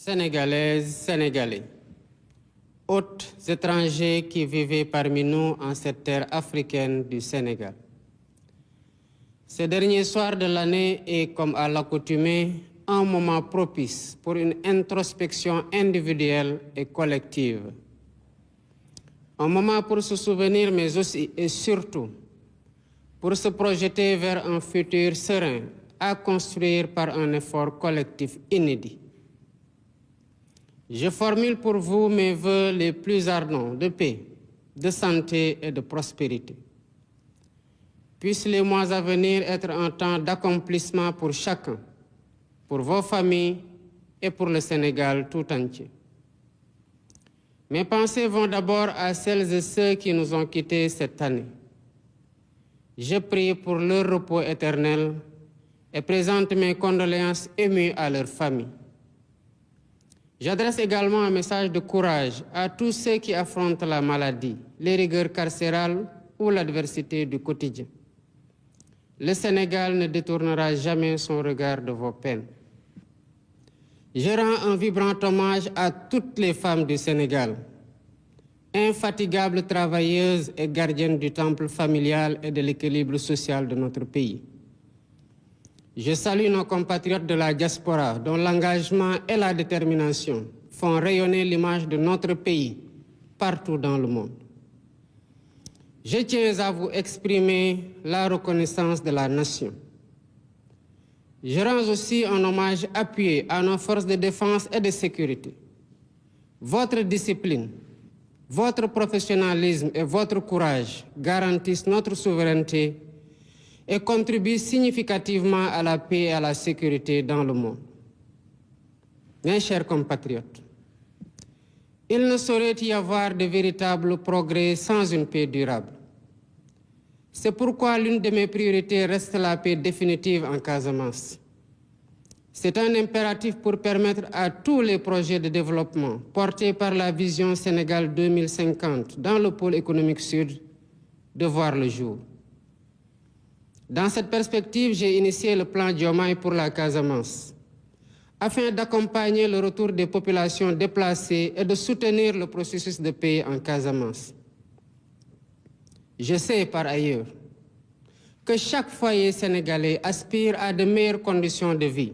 Sénégalaises, Sénégalais, hôtes étrangers qui vivaient parmi nous en cette terre africaine du Sénégal. Ce dernier soir de l'année est, comme à l'accoutumée, un moment propice pour une introspection individuelle et collective. Un moment pour se souvenir, mais aussi et surtout pour se projeter vers un futur serein à construire par un effort collectif inédit. Je formule pour vous mes vœux les plus ardents de paix, de santé et de prospérité. Puissent les mois à venir être un temps d'accomplissement pour chacun, pour vos familles et pour le Sénégal tout entier. Mes pensées vont d'abord à celles et ceux qui nous ont quittés cette année. Je prie pour leur repos éternel et présente mes condoléances émues à leurs familles. J'adresse également un message de courage à tous ceux qui affrontent la maladie, les rigueurs carcérales ou l'adversité du quotidien. Le Sénégal ne détournera jamais son regard de vos peines. Je rends un vibrant hommage à toutes les femmes du Sénégal, infatigables travailleuses et gardiennes du temple familial et de l'équilibre social de notre pays. Je salue nos compatriotes de la diaspora dont l'engagement et la détermination font rayonner l'image de notre pays partout dans le monde. Je tiens à vous exprimer la reconnaissance de la nation. Je rends aussi un hommage appuyé à nos forces de défense et de sécurité. Votre discipline, votre professionnalisme et votre courage garantissent notre souveraineté et contribuent significativement à la paix et à la sécurité dans le monde. Mes chers compatriotes, il ne saurait y avoir de véritable progrès sans une paix durable. C'est pourquoi l'une de mes priorités reste la paix définitive en Casamance. C'est un impératif pour permettre à tous les projets de développement portés par la vision Sénégal 2050 dans le pôle économique sud de voir le jour. Dans cette perspective, j'ai initié le plan Diomaye pour la Casamance, afin d'accompagner le retour des populations déplacées et de soutenir le processus de paix en Casamance. Je sais par ailleurs que chaque foyer sénégalais aspire à de meilleures conditions de vie,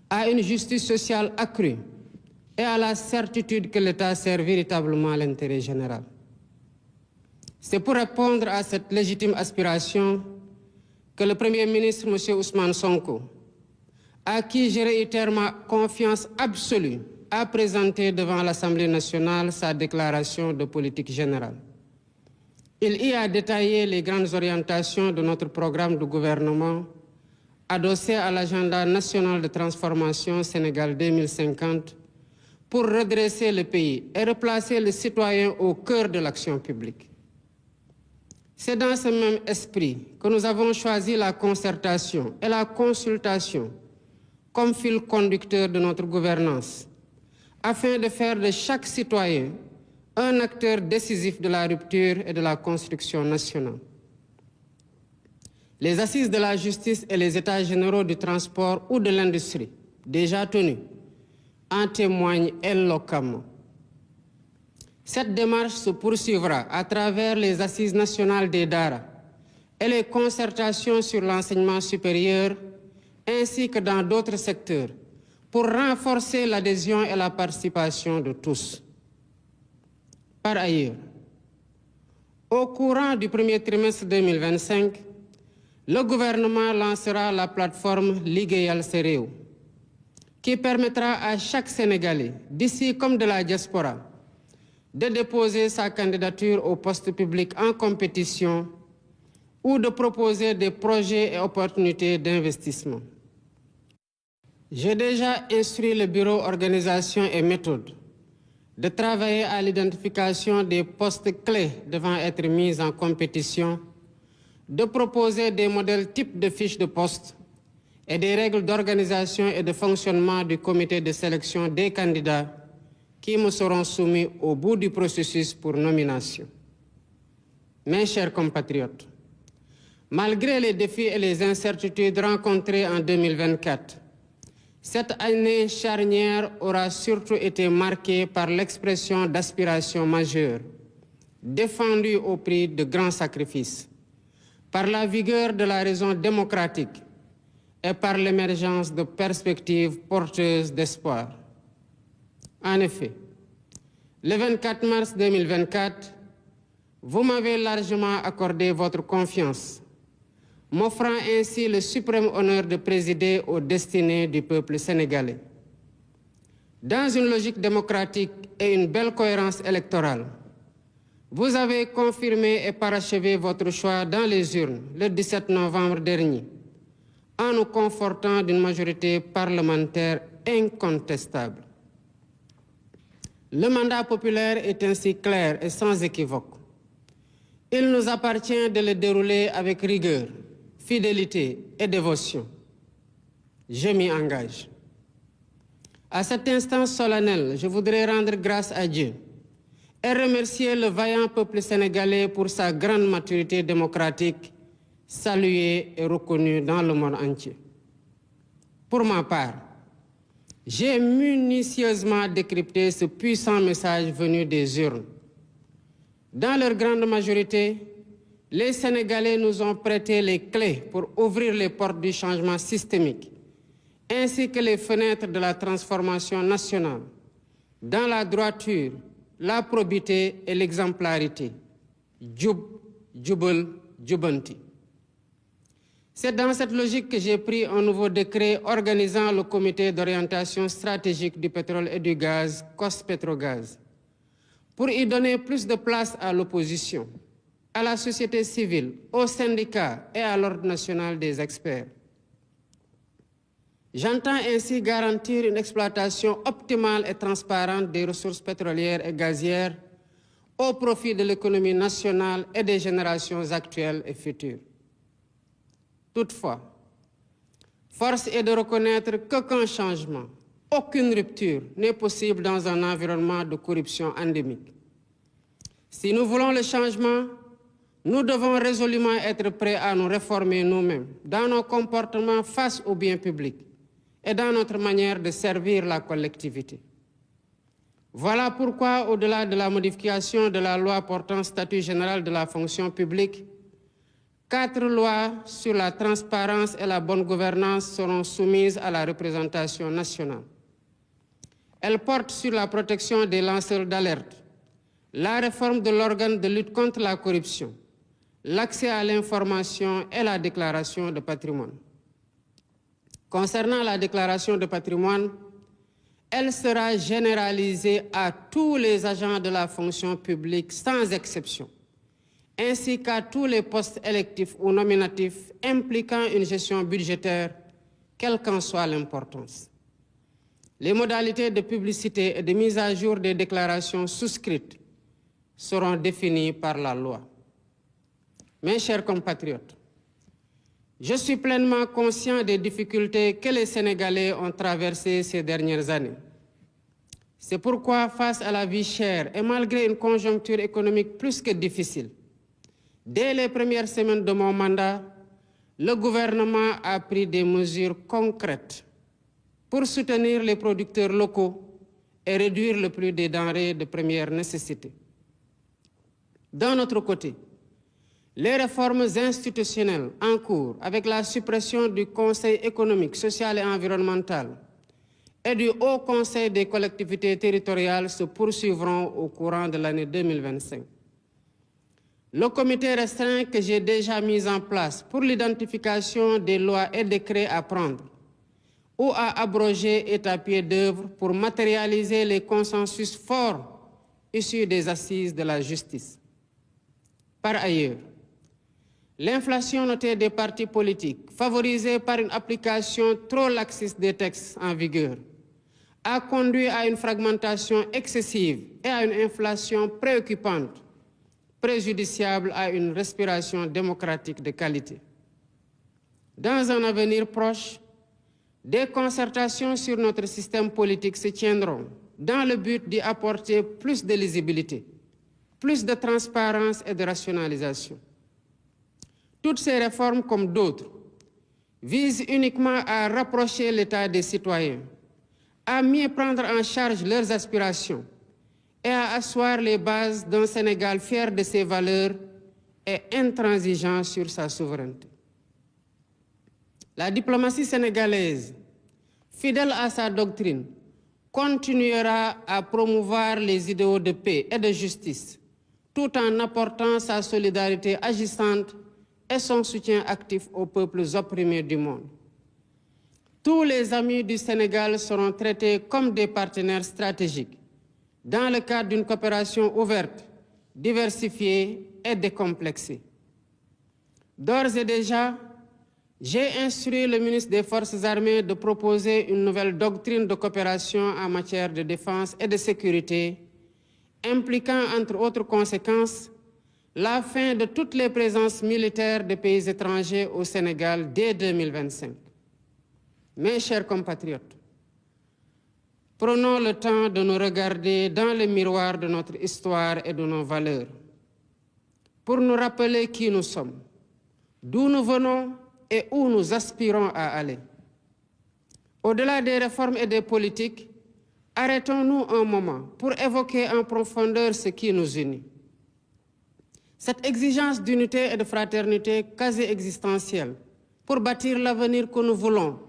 à une justice sociale accrue et à la certitude que l'État sert véritablement l'intérêt général. C'est pour répondre à cette légitime aspiration que le Premier ministre, M. Ousmane Sonko, à qui je réitère ma confiance absolue, a présenté devant l'Assemblée nationale sa déclaration de politique générale. Il y a détaillé les grandes orientations de notre programme de gouvernement adossé à l'agenda national de transformation Sénégal 2050 pour redresser le pays et replacer le citoyen au cœur de l'action publique. C'est dans ce même esprit que nous avons choisi la concertation et la consultation comme fil conducteur de notre gouvernance, afin de faire de chaque citoyen un acteur décisif de la rupture et de la construction nationale. Les assises de la justice et les états généraux du transport ou de l'industrie, déjà tenus, en témoignent éloquemment. Cette démarche se poursuivra à travers les assises nationales des DARA et les concertations sur l'enseignement supérieur, ainsi que dans d'autres secteurs, pour renforcer l'adhésion et la participation de tous. Par ailleurs, au courant du premier trimestre 2025, le gouvernement lancera la plateforme Ligueyal Séréo, qui permettra à chaque Sénégalais, d'ici comme de la diaspora, de déposer sa candidature au poste public en compétition ou de proposer des projets et opportunités d'investissement. J'ai déjà instruit le bureau organisation et méthode de travailler à l'identification des postes clés devant être mis en compétition, de proposer des modèles types de fiches de poste et des règles d'organisation et de fonctionnement du comité de sélection des candidats qui me seront soumis au bout du processus pour nomination. Mes chers compatriotes, malgré les défis et les incertitudes rencontrés en 2024, Cette année charnière aura surtout été marquée par l'expression d'aspirations majeures, défendues au prix de grands sacrifices, par la vigueur de la raison démocratique et par l'émergence de perspectives porteuses d'espoir. En effet, le 24 mars 2024, vous m'avez largement accordé votre confiance, m'offrant ainsi le suprême honneur de présider aux destinées du peuple sénégalais. Dans une logique démocratique et une belle cohérence électorale, vous avez confirmé et parachevé votre choix dans les urnes le 17 novembre dernier, en nous confortant d'une majorité parlementaire incontestable. Le mandat populaire est ainsi clair et sans équivoque. Il nous appartient de le dérouler avec rigueur, fidélité et dévotion. Je m'y engage. À cet instant solennel, je voudrais rendre grâce à Dieu et remercier le vaillant peuple sénégalais pour sa grande maturité démocratique, saluée et reconnue dans le monde entier. Pour ma part, j'ai minutieusement décrypté ce puissant message venu des urnes. Dans leur grande majorité, les Sénégalais nous ont prêté les clés pour ouvrir les portes du changement systémique, ainsi que les fenêtres de la transformation nationale, dans la droiture, la probité et l'exemplarité. Djub, Djubal, Djubanti. C'est dans cette logique que j'ai pris un nouveau décret organisant le comité d'orientation stratégique du pétrole et du gaz, COS-Pétrogaz, pour y donner plus de place à l'opposition, à la société civile, aux syndicats et à l'ordre national des experts. J'entends ainsi garantir une exploitation optimale et transparente des ressources pétrolières et gazières au profit de l'économie nationale et des générations actuelles et futures. Toutefois, force est de reconnaître qu'aucun changement, aucune rupture n'est possible dans un environnement de corruption endémique. Si nous voulons le changement, nous devons résolument être prêts à nous réformer nous-mêmes dans nos comportements face au bien public et dans notre manière de servir la collectivité. Voilà pourquoi, au-delà de la modification de la loi portant statut général de la fonction publique, 4 lois sur la transparence et la bonne gouvernance seront soumises à la représentation nationale. Elles portent sur la protection des lanceurs d'alerte, la réforme de l'organe de lutte contre la corruption, l'accès à l'information et la déclaration de patrimoine. Concernant la déclaration de patrimoine, elle sera généralisée à tous les agents de la fonction publique sans exception, ainsi qu'à tous les postes électifs ou nominatifs impliquant une gestion budgétaire, quelle qu'en soit l'importance. Les modalités de publicité et de mise à jour des déclarations souscrites seront définies par la loi. Mes chers compatriotes, je suis pleinement conscient des difficultés que les Sénégalais ont traversées ces dernières années. C'est pourquoi, face à la vie chère et malgré une conjoncture économique plus que difficile, dès les premières semaines de mon mandat, le gouvernement a pris des mesures concrètes pour soutenir les producteurs locaux et réduire le prix des denrées de première nécessité. D'un autre côté, les réformes institutionnelles en cours avec la suppression du Conseil économique, social et environnemental et du Haut Conseil des collectivités territoriales se poursuivront au courant de l'année 2025. Le comité restreint que j'ai déjà mis en place pour l'identification des lois et décrets à prendre ou à abroger est à pied d'œuvre pour matérialiser les consensus forts issus des assises de la justice. Par ailleurs, l'inflation notée des partis politiques, favorisée par une application trop laxiste des textes en vigueur, a conduit à une fragmentation excessive et à une inflation préoccupante, préjudiciable à une respiration démocratique de qualité. Dans un avenir proche, des concertations sur notre système politique se tiendront dans le but d'y apporter plus de lisibilité, plus de transparence et de rationalisation. Toutes ces réformes, comme d'autres, vise uniquement à rapprocher l'État des citoyens, à mieux prendre en charge leurs aspirations et à asseoir les bases d'un Sénégal fier de ses valeurs et intransigeant sur sa souveraineté. La diplomatie sénégalaise, fidèle à sa doctrine, continuera à promouvoir les idéaux de paix et de justice, tout en apportant sa solidarité agissante et son soutien actif aux peuples opprimés du monde. Tous les amis du Sénégal seront traités comme des partenaires stratégiques dans le cadre d'une coopération ouverte, diversifiée et décomplexée. D'ores et déjà, j'ai instruit le ministre des Forces armées de proposer une nouvelle doctrine de coopération en matière de défense et de sécurité, impliquant, entre autres conséquences, la fin de toutes les présences militaires de pays étrangers au Sénégal dès 2025. Mes chers compatriotes, prenons le temps de nous regarder dans le miroir de notre histoire et de nos valeurs, pour nous rappeler qui nous sommes, d'où nous venons et où nous aspirons à aller. Au-delà des réformes et des politiques, arrêtons-nous un moment pour évoquer en profondeur ce qui nous unit. Cette exigence d'unité et de fraternité quasi existentielle pour bâtir l'avenir que nous voulons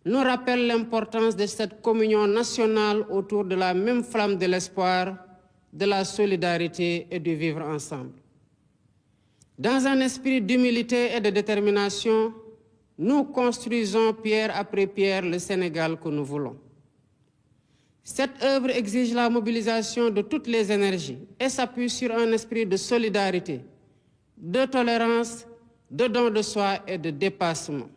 nous rappelle l'importance de cette communion nationale autour de la même flamme de l'espoir, de la solidarité et du vivre ensemble. Dans un esprit d'humilité et de détermination, nous construisons pierre après pierre le Sénégal que nous voulons. Cette œuvre exige la mobilisation de toutes les énergies et s'appuie sur un esprit de solidarité, de tolérance, de don de soi et de dépassement.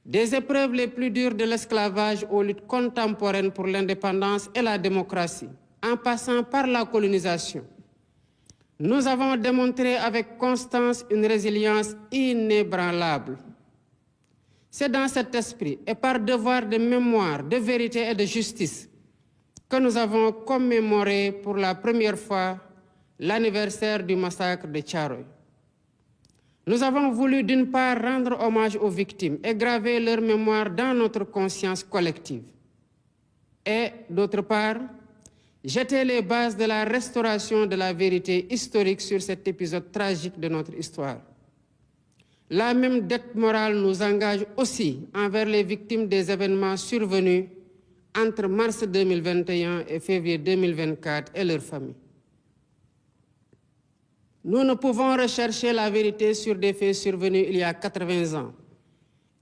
Des épreuves les plus dures de l'esclavage aux luttes contemporaines pour l'indépendance et la démocratie, en passant par la colonisation, nous avons démontré avec constance une résilience inébranlable. C'est dans cet esprit et par devoir de mémoire, de vérité et de justice que nous avons commémoré pour la première fois l'anniversaire du massacre de Thiaroye. Nous avons voulu d'une part rendre hommage aux victimes et graver leur mémoire dans notre conscience collective. Et d'autre part, jeter les bases de la restauration de la vérité historique sur cet épisode tragique de notre histoire. La même dette morale nous engage aussi envers les victimes des événements survenus entre mars 2021 et février 2024 et leurs familles. Nous ne pouvons rechercher la vérité sur des faits survenus il y a 80 ans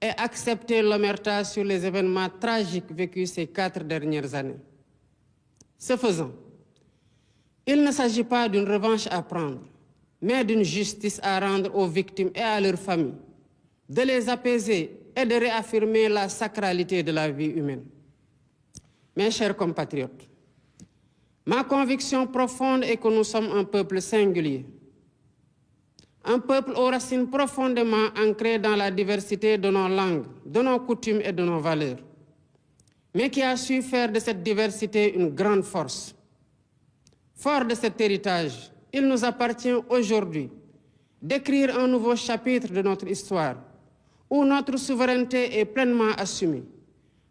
et accepter l'omerta sur les événements tragiques vécus ces 4 dernières années. Ce faisant, il ne s'agit pas d'une revanche à prendre, mais d'une justice à rendre aux victimes et à leurs familles, de les apaiser et de réaffirmer la sacralité de la vie humaine. Mes chers compatriotes, ma conviction profonde est que nous sommes un peuple singulier, un peuple aux racines profondément ancrées dans la diversité de nos langues, de nos coutumes et de nos valeurs, mais qui a su faire de cette diversité une grande force. Fort de cet héritage, il nous appartient aujourd'hui d'écrire un nouveau chapitre de notre histoire, où notre souveraineté est pleinement assumée,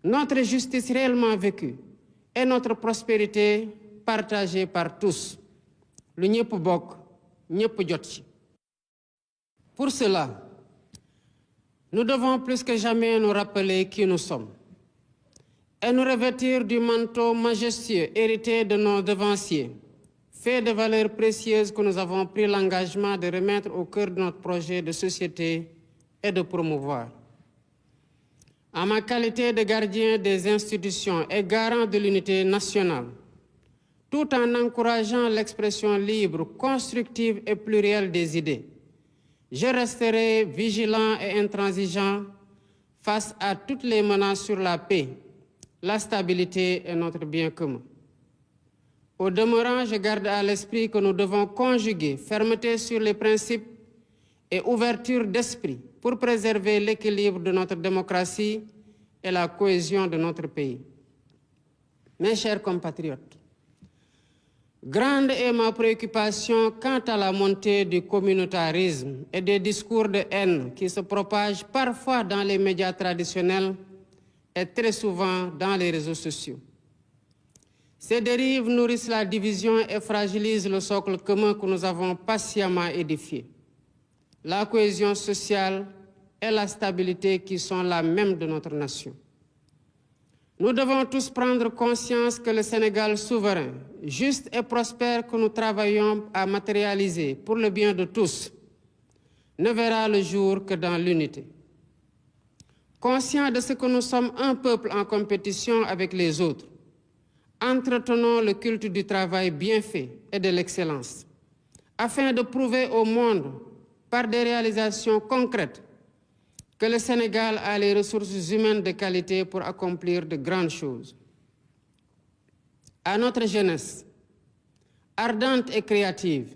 notre justice réellement vécue et notre prospérité partagée par tous. Lu ñëpp bokk, ñëpp jot ci. Pour cela, nous devons plus que jamais nous rappeler qui nous sommes et nous revêtir du manteau majestueux hérité de nos devanciers, fait de valeurs précieuses que nous avons pris l'engagement de remettre au cœur de notre projet de société et de promouvoir. En ma qualité de gardien des institutions et garant de l'unité nationale, tout en encourageant l'expression libre, constructive et plurielle des idées, je resterai vigilant et intransigeant face à toutes les menaces sur la paix, la stabilité et notre bien commun. Au demeurant, je garde à l'esprit que nous devons conjuguer fermeté sur les principes et ouverture d'esprit pour préserver l'équilibre de notre démocratie et la cohésion de notre pays. Mes chers compatriotes, Grande est ma préoccupation quant à la montée du communautarisme et des discours de haine qui se propagent parfois dans les médias traditionnels et très souvent dans les réseaux sociaux. Ces dérives nourrissent la division et fragilisent le socle commun que nous avons patiemment édifié. La cohésion sociale et la stabilité qui sont la même de notre nation. Nous devons tous prendre conscience que le Sénégal souverain, juste et prospère que nous travaillons à matérialiser pour le bien de tous, ne verra le jour que dans l'unité. Conscient de ce que nous sommes un peuple en compétition avec les autres, entretenons le culte du travail bien fait et de l'excellence, afin de prouver au monde, par des réalisations concrètes, que le Sénégal a les ressources humaines de qualité pour accomplir de grandes choses. À notre jeunesse, ardente et créative,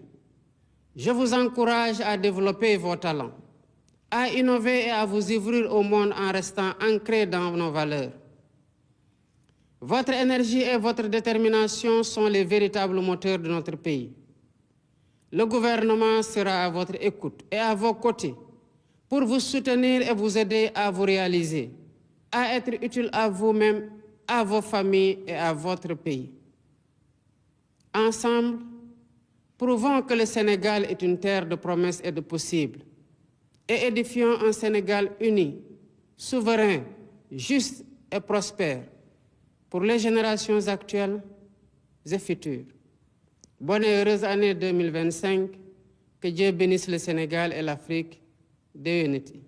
je vous encourage à développer vos talents, à innover et à vous ouvrir au monde en restant ancrés dans nos valeurs. Votre énergie et votre détermination sont les véritables moteurs de notre pays. Le gouvernement sera à votre écoute et à vos côtés pour vous soutenir et vous aider à vous réaliser, à être utile à vous-même, à vos familles et à votre pays. Ensemble, prouvons que le Sénégal est une terre de promesses et de possibles, et édifions un Sénégal uni, souverain, juste et prospère pour les générations actuelles et futures. Bonne et heureuse année 2025, que Dieu bénisse le Sénégal et l'Afrique de unité.